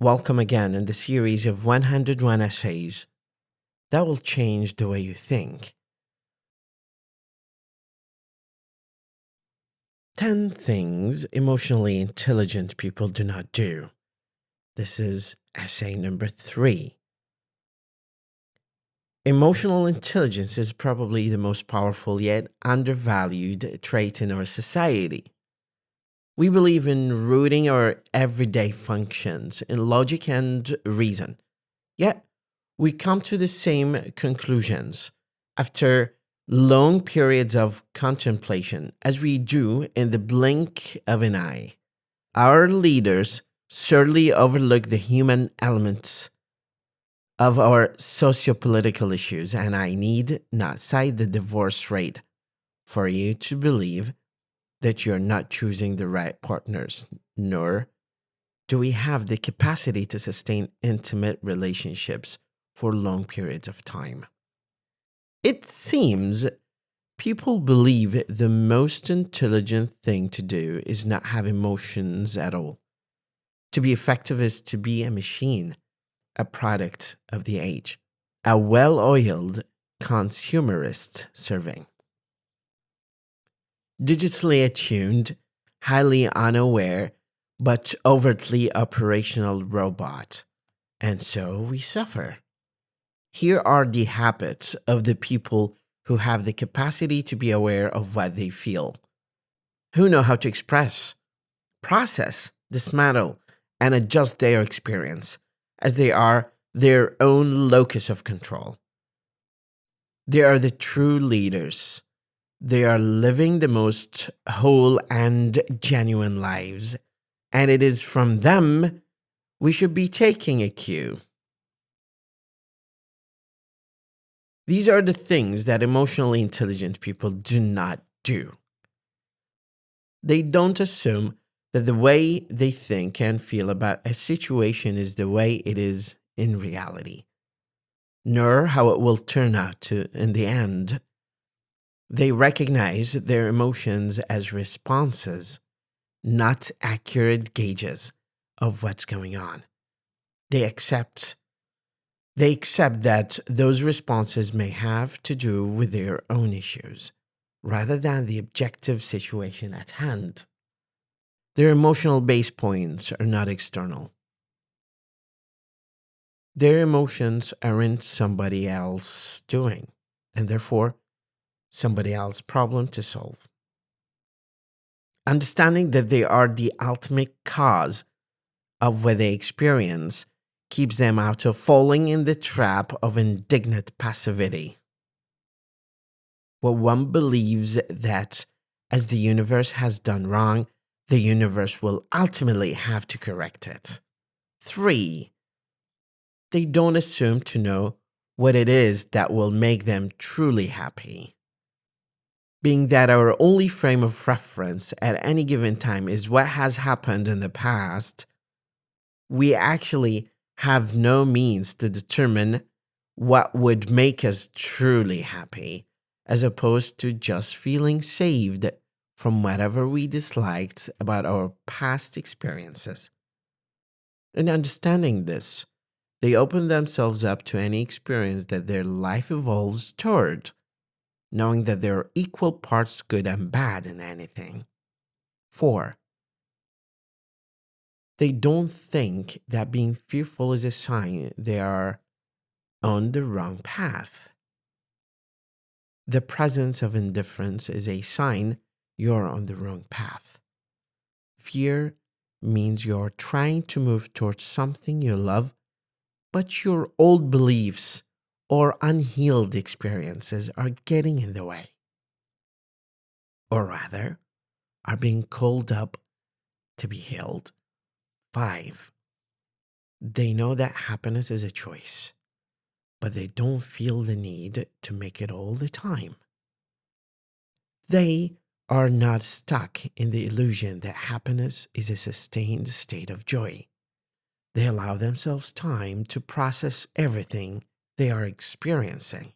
Welcome again in the series of 101 essays that will change the way you think. 10 things emotionally intelligent people do not do. This is essay number 3. Emotional intelligence is probably the most powerful yet undervalued trait in our society. We believe in rooting our everyday functions in logic and reason. Yet, we come to the same conclusions after long periods of contemplation as we do in the blink of an eye. Our leaders certainly overlook the human elements of our socio-political issues, and I need not cite the divorce rate for you to believe that you're not choosing the right partners, nor do we have the capacity to sustain intimate relationships for long periods of time. It seems people believe the most intelligent thing to do is not have emotions at all. To be effective is to be a machine, a product of the age, a well-oiled consumerist serving. Digitally attuned, highly unaware, but overtly operational robot. And so we suffer. Here are the habits of the people who have the capacity to be aware of what they feel, who know how to express, process, dismantle, and adjust their experience as they are their own locus of control. They are the true leaders. They are living the most whole and genuine lives, and it is from them we should be taking a cue. These are the things that emotionally intelligent people do not do. They don't assume that the way they think and feel about a situation is the way it is in reality, nor how it will turn out in the end. They recognize their emotions as responses, not accurate gauges of what's going on. They accept that those responses may have to do with their own issues, rather than the objective situation at hand. Their emotional base points are not external. Their emotions aren't somebody else's doing, and therefore, somebody else's problem to solve. Understanding that they are the ultimate cause of what they experience keeps them out of falling in the trap of indignant passivity. What one believes that as the universe has done wrong, the universe will ultimately have to correct it. 3. They don't assume to know what it is that will make them truly happy. Being that our only frame of reference at any given time is what has happened in the past, we actually have no means to determine what would make us truly happy, as opposed to just feeling saved from whatever we disliked about our past experiences. In understanding this, they open themselves up to any experience that their life evolves toward, knowing that there are equal parts good and bad in anything. 4. They don't think that being fearful is a sign they are on the wrong path. The presence of indifference is a sign you're on the wrong path. Fear means you're trying to move towards something you love, but your old beliefs or unhealed experiences are getting in the way. Or rather, are being called up to be healed. 5. They know that happiness is a choice, but they don't feel the need to make it all the time. They are not stuck in the illusion that happiness is a sustained state of joy. They allow themselves time to process everything they are experiencing.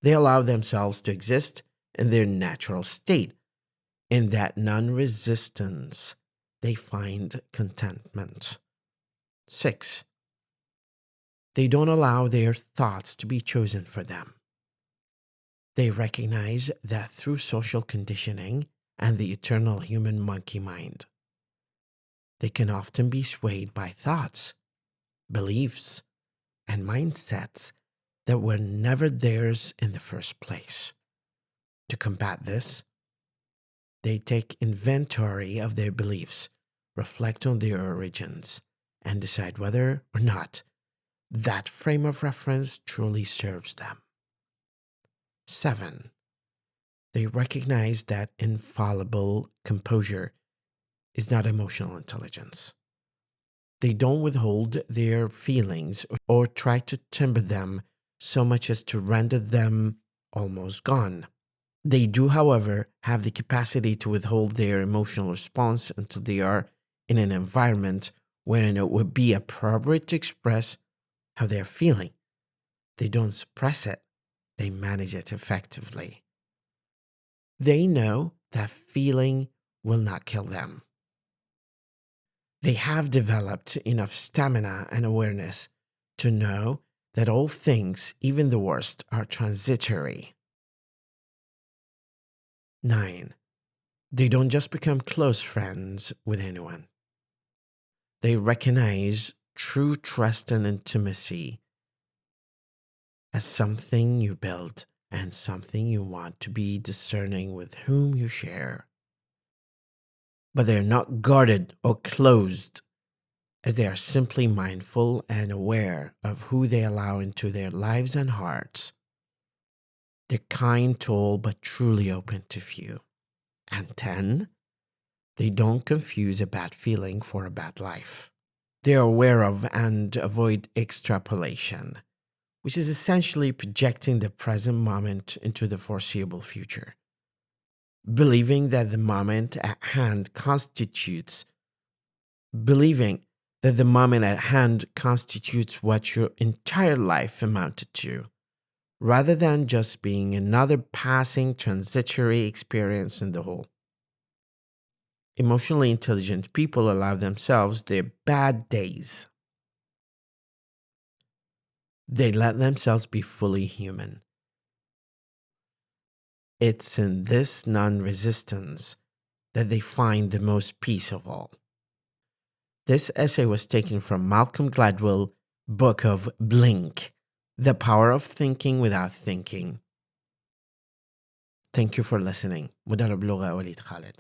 They allow themselves to exist in their natural state. In that non-resistance, they find contentment. 6. They don't allow their thoughts to be chosen for them. They recognize that through social conditioning and the eternal human monkey mind, they can often be swayed by thoughts, beliefs, and mindsets that were never theirs in the first place. To combat this, they take inventory of their beliefs, reflect on their origins, and decide whether or not that frame of reference truly serves them. 7. They recognize that infallible composure is not emotional intelligence. They don't withhold their feelings or try to temper them so much as to render them almost gone. They do, however, have the capacity to withhold their emotional response until they are in an environment wherein it would be appropriate to express how they're feeling. They don't suppress it, they manage it effectively. They know that feeling will not kill them. They have developed enough stamina and awareness to know that all things, even the worst, are transitory. 9. They don't just become close friends with anyone. They recognize true trust and intimacy as something you build and something you want to be discerning with whom you share. But they're not guarded or closed, as they are simply mindful and aware of who they allow into their lives and hearts. They're kind to all but truly open to few. And 10, they don't confuse a bad feeling for a bad life. They are aware of and avoid extrapolation, which is essentially projecting the present moment into the foreseeable future. Believing that the moment at hand constitutes what your entire life amounted to, rather than just being another passing transitory experience in the whole. Emotionally intelligent people allow themselves their bad days. They let themselves be fully human. It's in this non-resistance that they find the most peace of all. This essay was taken from Malcolm Gladwell's book of Blink, The Power of Thinking Without Thinking. Thank you for listening. مدرب لغة وليد خالد.